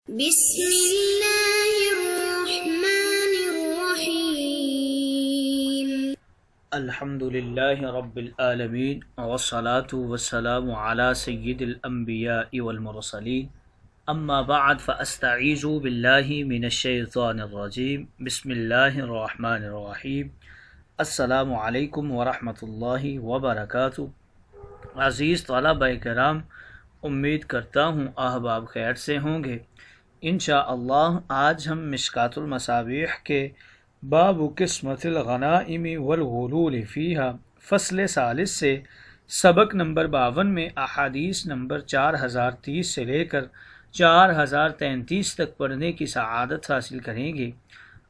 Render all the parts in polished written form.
بسم اللہ الرحمن الرحیم الحمدللہ رب العالمین والصلاة والسلام علی سید الانبیاء والمرسلین اما بعد فاستعیذ باللہ من الشیطان الرجیم بسم اللہ الرحمن الرحیم السلام علیکم ورحمۃ اللہ وبرکاتہ۔ عزیز طلبہ کرام، امید کرتا ہوں احباب خیر سے ہوں گے۔ انشاءاللہ آج ہم مشکات المصابیح کے باب قسمت الغنائم والغلول فیہا فصل ثالث سے سبق نمبر 52 میں احادیث نمبر 4030 سے لے کر 4033 تک پڑھنے کی سعادت حاصل کریں گے۔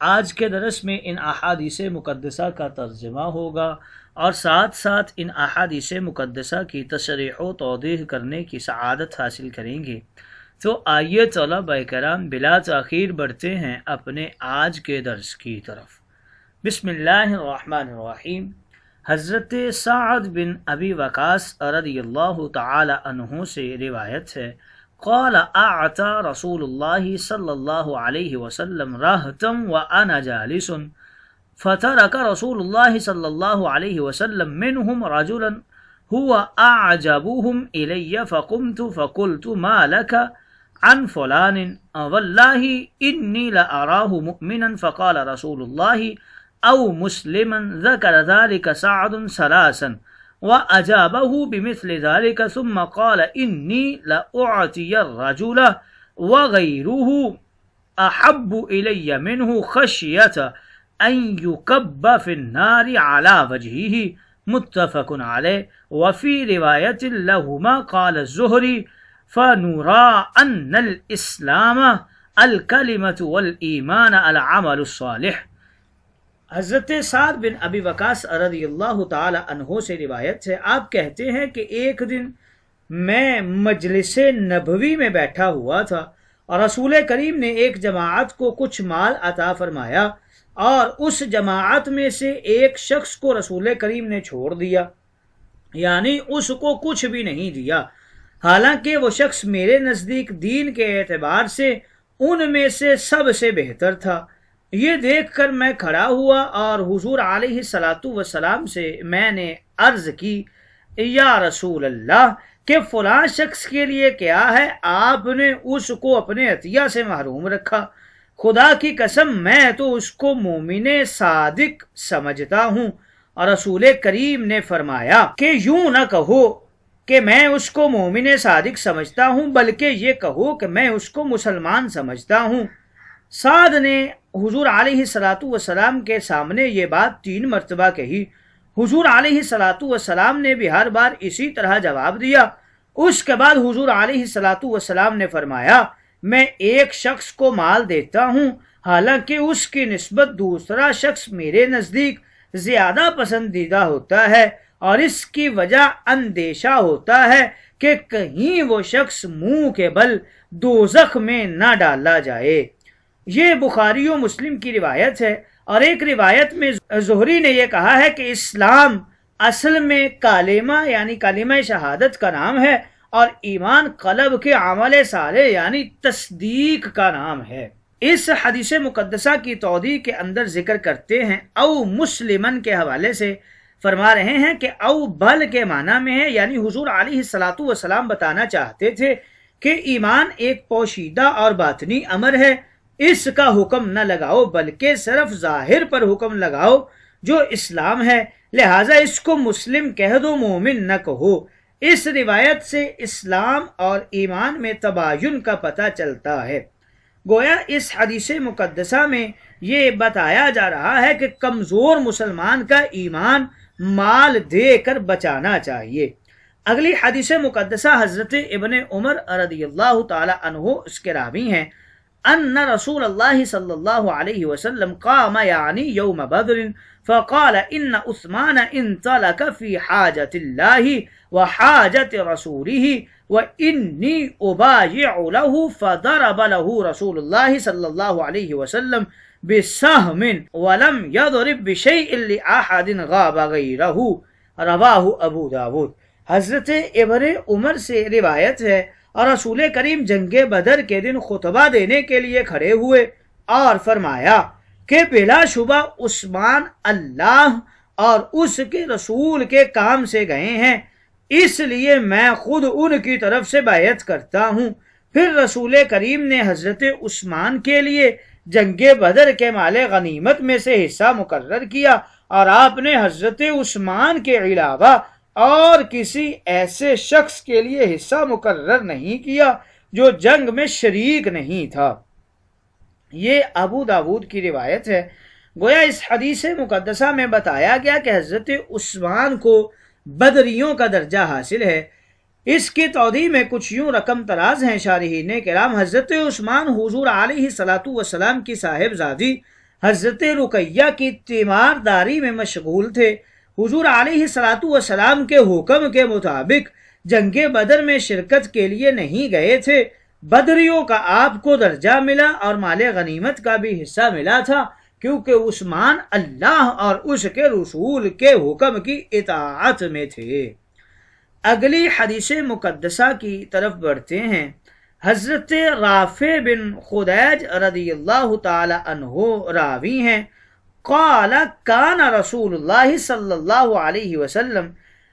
آج کے درس میں ان احادیث مقدسہ کا ترجمہ ہوگا اور ساتھ ساتھ ان احادیث مقدسہ کی تشریح و توضیح کرنے کی سعادت حاصل کریں گے۔ تو آئیے طلبہ کرام بلا تاخیر بڑھتے ہیں اپنے آج کے درس کی طرف۔ بسم اللہ الرحمن الرحیم۔ حضرت سعد بن ابی وقاص رضی اللہ تعالی عنہ سے روایت ہے، قال اعطى رسول اللہ صلی اللہ علیہ وسلم رہتا وانا جالس فترک رسول اللہ صلی اللہ علیہ وسلم منهم رجلا هو اعجبهم الی فقمت فقلت ما لك عن فلان والله انی لأراه مؤمنا فقال رسول اللہ او مسلما ذکر ذلك سعد ثلاثا وأجابه بمثل ذلك ثم قال انی لأعطي الرجل وغيره احب الی منه خشیة ان يكب في النار على وجهه متفق علیہ۔ وفي روایت لهما قال الزہری فنرى ان الاسلام الکلمۃ والایمان العمل الصالح۔ حضرت سعد بن ابی وقاص رضی اللہ تعالی عنہ سے روایت ہے، آپ کہتے ہیں کہ ایک دن میں مجلس نبوی میں بیٹھا ہوا تھا اور رسول کریم نے ایک جماعت کو کچھ مال عطا فرمایا اور اس جماعت میں سے ایک شخص کو رسول کریم نے چھوڑ دیا، یعنی اس کو کچھ بھی نہیں دیا، حالانکہ وہ شخص میرے نزدیک دین کے اعتبار سے ان میں سے سب سے بہتر تھا۔ یہ دیکھ کر میں کھڑا ہوا اور حضور علیہ الصلاۃ والسلام سے میں نے عرض کی، یا رسول اللہ، کہ فلاں شخص کے لیے کیا ہے؟ آپ نے اس کو اپنے عطیہ سے محروم رکھا۔ خدا کی قسم میں تو اس کو مومن صادق سمجھتا ہوں۔ اور رسول کریم نے فرمایا کہ یوں نہ کہو کہ میں اس کو مومن صادق سمجھتا ہوں، بلکہ یہ کہو کہ میں اس کو مسلمان سمجھتا ہوں۔ سعد نے حضور علیہ الصلاۃ والسلام کے سامنے یہ بات 3 مرتبہ کہی۔ حضور علیہ الصلاۃ والسلام نے بھی ہر بار اسی طرح جواب دیا۔ اس کے بعد حضور علیہ الصلاۃ والسلام نے فرمایا، میں ایک شخص کو مال دیتا ہوں حالانکہ اس کی نسبت دوسرا شخص میرے نزدیک زیادہ پسندیدہ ہوتا ہے، اور اس کی وجہ اندیشہ ہوتا ہے کہ کہیں وہ شخص منہ کے بل دوزخ میں نہ ڈالا جائے۔ یہ بخاری و مسلم کی روایت ہے۔ اور ایک روایت میں زہری نے یہ کہا ہے کہ اسلام اصل میں کلمہ یعنی کلمہ شہادت کا نام ہے، اور ایمان قلب کے عمل صالح یعنی تصدیق کا نام ہے۔ اس حدیث مقدسہ کی توضیح کے اندر ذکر کرتے ہیں، او مسلمن کے حوالے سے فرما رہے ہیں کہ او بل کے معنی میں ہے، یعنی حضور علیہ الصلاۃ والسلام بتانا چاہتے تھے کہ ایمان ایک پوشیدہ اور باطنی امر ہے، اس کا حکم نہ لگاؤ بلکہ صرف ظاہر پر حکم لگاؤ جو اسلام ہے، لہٰذا اس کو مسلم کہہ دو، مومن نہ کہو۔ اس روایت سے اسلام اور ایمان میں تباین کا پتہ چلتا ہے۔ گویا اس حدیث مقدسہ میں یہ بتایا جا رہا ہے کہ کمزور مسلمان کا ایمان مال دے کر بچانا چاہیے۔ اگلی حدیث مقدسہ حضرت ابن عمر رضی اللہ تعالی عنہ اس کے راوی ہیں، ان رسول اللہ صلی اللہ علیہ وسلم قام یعنی یوم بدر فقال ان عثمان انطلق فی حاجت اللہ وحاجت رسولہ وانی ابایع له فضرب له رسول اللہ صلی اللہ علیہ وسلم بسهم ولم يضرب بشيء لأحد غاب غیرہ، رواہ ابو داود۔ حضرت ابن عمر سے روایت ہے، اور رسول کریم جنگ بدر کے دن خطبہ دینے کے لیے کھڑے ہوئے اور فرمایا کہ بلا شبہ عثمان اللہ اور اس کے رسول کے کام سے گئے ہیں، اس لیے میں خود ان کی طرف سے بیعت کرتا ہوں۔ پھر رسول کریم نے حضرت عثمان کے لیے جنگ بدر کے مال غنیمت میں سے حصہ مقرر کیا، اور آپ نے حضرت عثمان کے علاوہ اور کسی ایسے شخص کے لیے حصہ مقرر نہیں کیا جو جنگ میں شریک نہیں تھا۔ یہ ابو داود کی روایت ہے۔ گویا اس حدیث مقدسہ میں بتایا گیا کہ حضرت عثمان کو بدریوں کا درجہ حاصل ہے۔ اس کی توضیح میں کچھ یوں رقم تراز ہیں شارحین کرام۔ حضرت عثمان حضور علیہ السلام کی صاحبزادی حضرت رقیہ کی تیمارداری میں مشغول تھے۔ حضور علیہ السلام کے حکم کے مطابق جنگ بدر میں شرکت کے لیے نہیں گئے تھے۔ بدریوں کا آپ کو درجہ ملا اور مال غنیمت کا بھی حصہ ملا تھا، کیونکہ عثمان اللہ اور اس کے رسول کے حکم کی اطاعت میں تھے۔ اگلی حدیث مقدسہ کی طرف بڑھتے ہیں۔ حضرت رافع بن خدیج رضی اللہ تعالی عنہ راوی ہیں، قال کان رسول اللہ صلی اللہ علیہ وسلم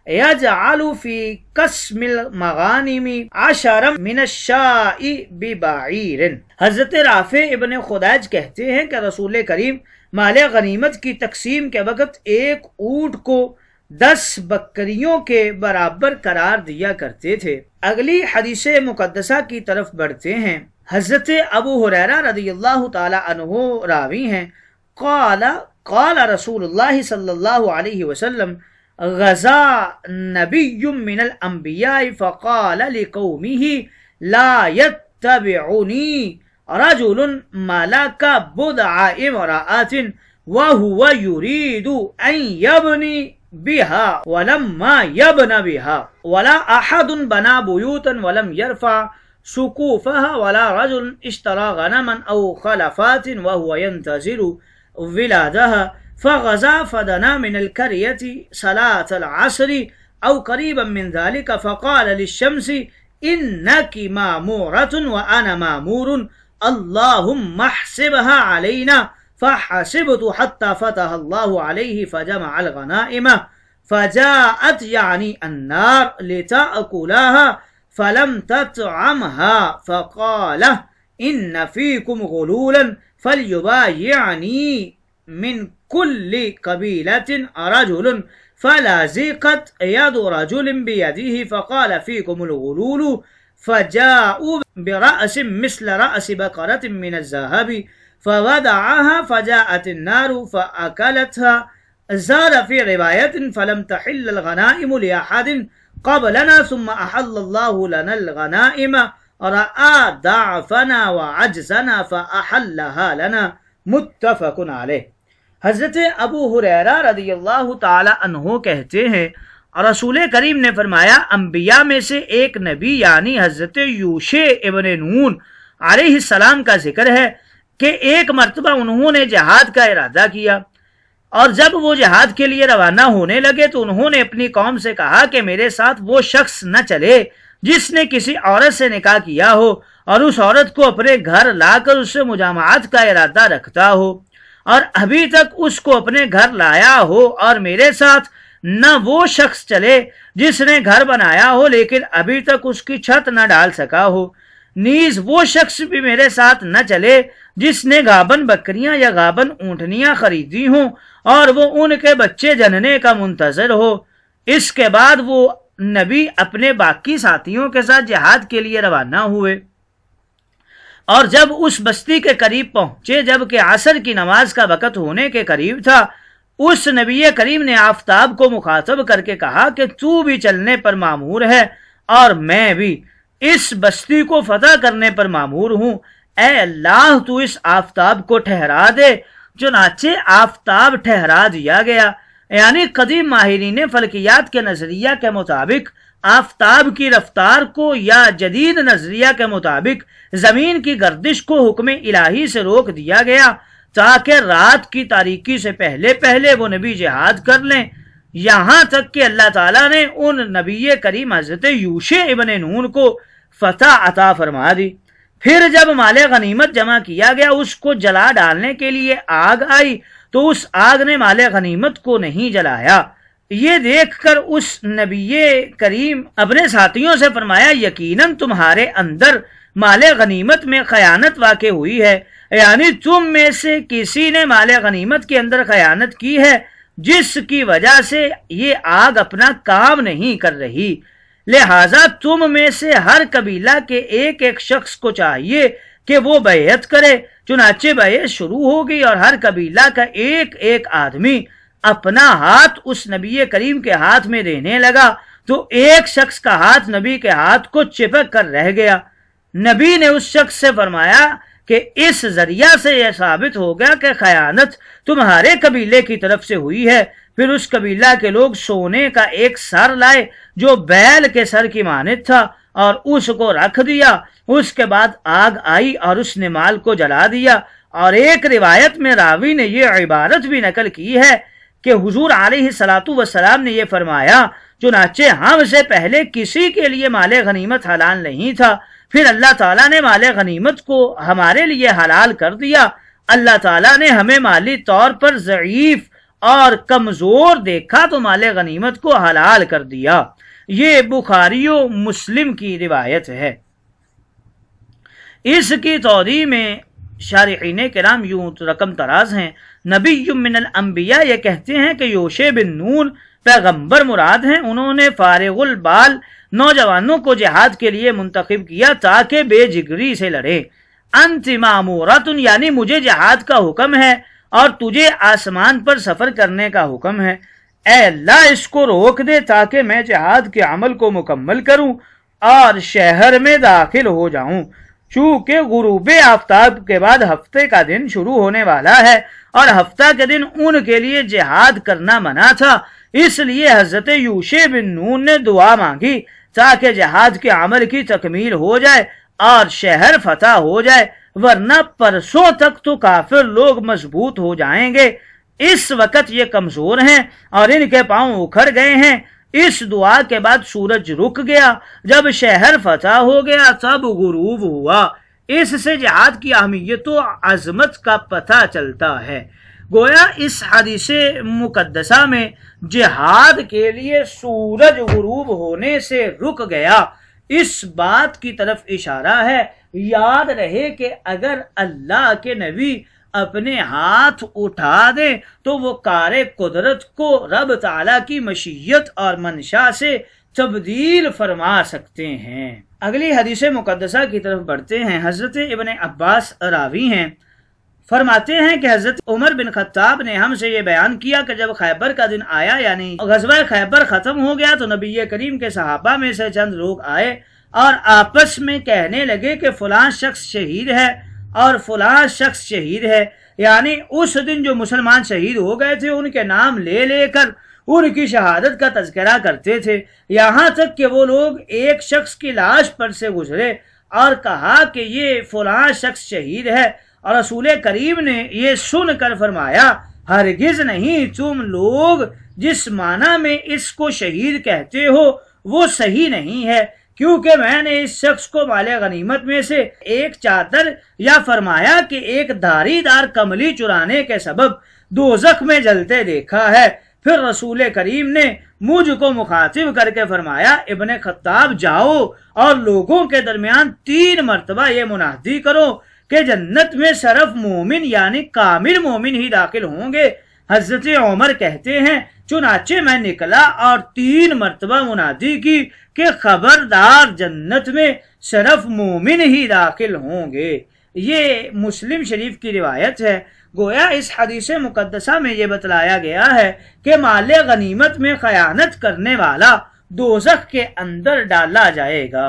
یجعل فی قسم المغانم 10 من الشاء ببعیر۔ حضرت رافع ابن خدیج کہتے ہیں کہ رسول کریم مال غنیمت کی تقسیم کے وقت ایک اونٹ کو 10 بکریوں کے برابر قرار دیا کرتے تھے۔ اگلی حدیث مقدسہ کی طرف بڑھتے ہیں۔ حضرت ابو ہریرہ رضی اللہ تعالی عنہ راوی ہیں، قال رسول اللہ صلی اللہ علیہ وسلم غزا نبی من الانبیاء فقال لقومه لا يتبعنی رجل ملک بضع امرأة وهو يريد ان يبني بها ولما يبنى بها ولا احد بنى بيوتا ولم يرفع سقوفها ولا رجل اشترى غنما او خلفات وهو ينتظر ولادها فغزا فدنا من القرية صلاة العصر او قريبا من ذلك فقال للشمس انك مامورة وانا مامور اللهم احسبها علينا فحسبت حتى فتح الله عليه فجمع الغنائم فجاءت يعني النار لتأكلها فلم تطعمها فقال إن فيكم غلولا فليبايعني من كل قبيلة رجل فلازقت يد رجل بيده فقال فيكم الغلول فجاءوا برأس مثل رأس بقرة من الذهب فوضعها فجاءت النار فأكلتها۔ زاد في رواية فلم تحل الغنائم لأحد قبلنا ثم أحل الله لنا الغنائم رأى ضعفنا وعجزنا فأحلها لنا، متفق علیہ۔ حضرت ابو ہریرہ رضی اللہ تعالی عنہ کہتے ہیں، رسول کریم نے فرمایا انبیاء میں سے ایک نبی یعنی حضرت یوشع ابن نون علیہ السلام کا ذکر ہے کہ ایک مرتبہ انہوں نے جہاد کا ارادہ کیا، اور جب وہ جہاد کے لیے روانہ ہونے لگے تو انہوں نے اپنی قوم سے کہا کہ میرے ساتھ وہ شخص نہ چلے جس نے کسی عورت سے نکاح کیا ہو اور اس عورت کو اپنے گھر لا کر اس سے مجامعات کا ارادہ رکھتا ہو، اور ابھی تک اس کو اپنے گھر لایا ہو، اور میرے ساتھ نہ وہ شخص چلے جس نے گھر بنایا ہو لیکن ابھی تک اس کی چھت نہ ڈال سکا ہو، نیز وہ شخص بھی میرے ساتھ نہ چلے جس نے گابن بکریاں یا گابن اونٹنیاں خریدی ہوں اور وہ ان کے بچے جننے کا منتظر ہو۔ اس کے بعد وہ نبی اپنے باقی ساتھیوں کے ساتھ جہاد کے لیے روانہ ہوئے، اور جب اس بستی کے قریب پہنچے جبکہ عصر کی نماز کا وقت ہونے کے قریب تھا، اس نبی کریم نے آفتاب کو مخاطب کر کے کہا کہ تو بھی چلنے پر مامور ہے اور میں بھی اس بستی کو فتح کرنے پر مامور ہوں، اے اللہ تو اس آفتاب کو ٹھہرا دے۔ چنانچہ آفتاب ٹھہرا دیا گیا، یعنی قدیم ماہرین فلکیات کے نظریہ کے مطابق آفتاب کی رفتار کو یا جدید نظریہ کے مطابق زمین کی گردش کو حکم الہی سے روک دیا گیا تاکہ رات کی تاریکی سے پہلے پہلے وہ نبی جہاد کر لیں، یہاں تک کہ اللہ تعالیٰ نے ان نبی کریم حضرت یوشع ابن نون کو فتح عطا فرما دی۔ پھر جب مال غنیمت جمع کیا گیا، اس کو جلا ڈالنے کے لیے آگ آئی تو اس آگ نے مال غنیمت کو نہیں جلایا۔ یہ دیکھ کر اس نبی کریم اپنے ساتھیوں سے فرمایا یقیناً تمہارے اندر مال غنیمت میں خیانت واقع ہوئی ہے، یعنی تم میں سے کسی نے مال غنیمت کے اندر خیانت کی ہے، جس کی وجہ سے یہ آگ اپنا کام نہیں کر رہی۔ لہذا تم میں سے ہر قبیلہ کے ایک ایک شخص کو چاہیے کہ وہ بیعت کرے۔ چنانچہ بیعت شروع ہوگی اور ہر قبیلہ کا ایک ایک آدمی اپنا ہاتھ اس نبی کریم کے ہاتھ میں دینے لگا، تو ایک شخص کا ہاتھ نبی کے ہاتھ کو چپک کر رہ گیا۔ نبی نے اس شخص سے فرمایا کہ اس ذریعہ سے یہ ثابت ہو گیا کہ خیانت تمہارے قبیلے کی طرف سے ہوئی ہے۔ پھر اس قبیلہ کے لوگ سونے کا ایک سر لائے جو بیل کے سر کی مانند تھا اور اس کو رکھ دیا۔ اس کے بعد آگ آئی اور اس نے مال کو جلا دیا۔ اور ایک روایت میں راوی نے یہ عبارت بھی نقل کی ہے کہ حضور علیہ الصلوۃ والسلام نے یہ فرمایا چنانچہ ہم سے پہلے کسی کے لیے مال غنیمت حلال نہیں تھا، پھر اللہ تعالیٰ نے مال غنیمت کو ہمارے لیے حلال کر دیا۔ اللہ تعالیٰ نے ہمیں مالی طور پر ضعیف اور کمزور دیکھا تو مال غنیمت کو حلال کر دیا۔ یہ بخاری و مسلم کی روایت ہے۔ اس کی توضیح میں شارحین کرام یوں رقم تراز ہیں۔ نبی من الانبیاء یہ کہتے ہیں کہ یوشع بن نون پیغمبر مراد ہیں۔ انہوں نے فارغ البال نوجوانوں کو جہاد کے لیے منتخب کیا تاکہ بے جگری سے لڑیں۔ انت مامورۃ یعنی مجھے جہاد کا حکم ہے اور تجھے آسمان پر سفر کرنے کا حکم ہے۔ اے اللہ اس کو روک دے تاکہ میں جہاد کے عمل کو مکمل کروں اور شہر میں داخل ہو جاؤں، چونکہ غروب آفتاب کے بعد ہفتے کا دن شروع ہونے والا ہے اور ہفتہ کے دن ان کے لیے جہاد کرنا منع تھا۔ اس لیے حضرت یوشع بن نون نے دعا مانگی تاکہ جہاد کے عمل کی تکمیل ہو جائے اور شہر فتح ہو جائے، ورنہ پرسوں تک تو کافر لوگ مضبوط ہو جائیں گے۔ اس وقت یہ کمزور ہیں اور ان کے پاؤں اکھڑ گئے ہیں۔ اس دعا کے بعد سورج رک گیا۔ جب شہر فتح ہو گیا تب غروب ہوا۔ اس سے جہاد کی اہمیت و عظمت کا پتہ چلتا ہے۔ گویا اس حدیث مقدسہ میں جہاد کے لیے سورج غروب ہونے سے رک گیا، اس بات کی طرف اشارہ ہے۔ یاد رہے کہ اگر اللہ کے نبی اپنے ہاتھ اٹھا دیں تو وہ کار قدرت کو رب تعالیٰ کی مشیت اور منشا سے تبدیل فرما سکتے ہیں۔ اگلی حدیث مقدسہ کی طرف بڑھتے ہیں۔ حضرت ابن عباس راوی ہیں، فرماتے ہیں کہ حضرت عمر بن خطاب نے ہم سے یہ بیان کیا کہ جب خیبر کا دن آیا یعنی غزوہ خیبر ختم ہو گیا تو نبی کریم کے صحابہ میں سے چند لوگ آئے اور آپس میں کہنے لگے کہ فلاں شخص شہید ہے اور فلاں شخص شہید ہے، یعنی اس دن جو مسلمان شہید ہو گئے تھے ان کے نام لے لے کر ان کی شہادت کا تذکرہ کرتے تھے، یہاں تک کہ وہ لوگ ایک شخص کی لاش پر سے گزرے اور کہا کہ یہ فلاں شخص شہید ہے، اور رسول کریم نے یہ سن کر فرمایا ہرگز نہیں، تم لوگ جس معنی میں اس کو شہید کہتے ہو وہ صحیح نہیں ہے، کیونکہ میں نے اس شخص کو مال غنیمت میں سے ایک چادر یا فرمایا کہ ایک دھاری دار کملی چرانے کے سبب دوزخ میں جلتے دیکھا ہے۔ پھر رسول کریم نے مجھ کو مخاطب کر کے فرمایا ابن خطاب جاؤ اور لوگوں کے درمیان 3 مرتبہ یہ منادی کرو کہ جنت میں صرف مومن یعنی کامل مومن ہی داخل ہوں گے۔ حضرت عمر کہتے ہیں چنانچہ میں نکلا اور 3 مرتبہ منادی کی کہ خبردار جنت میں صرف مومن ہی داخل ہوں گے۔ یہ مسلم شریف کی روایت ہے۔ گویا اس حدیث مقدسہ میں یہ بتلایا گیا ہے کہ مال غنیمت میں خیانت کرنے والا دوزخ کے اندر ڈالا جائے گا۔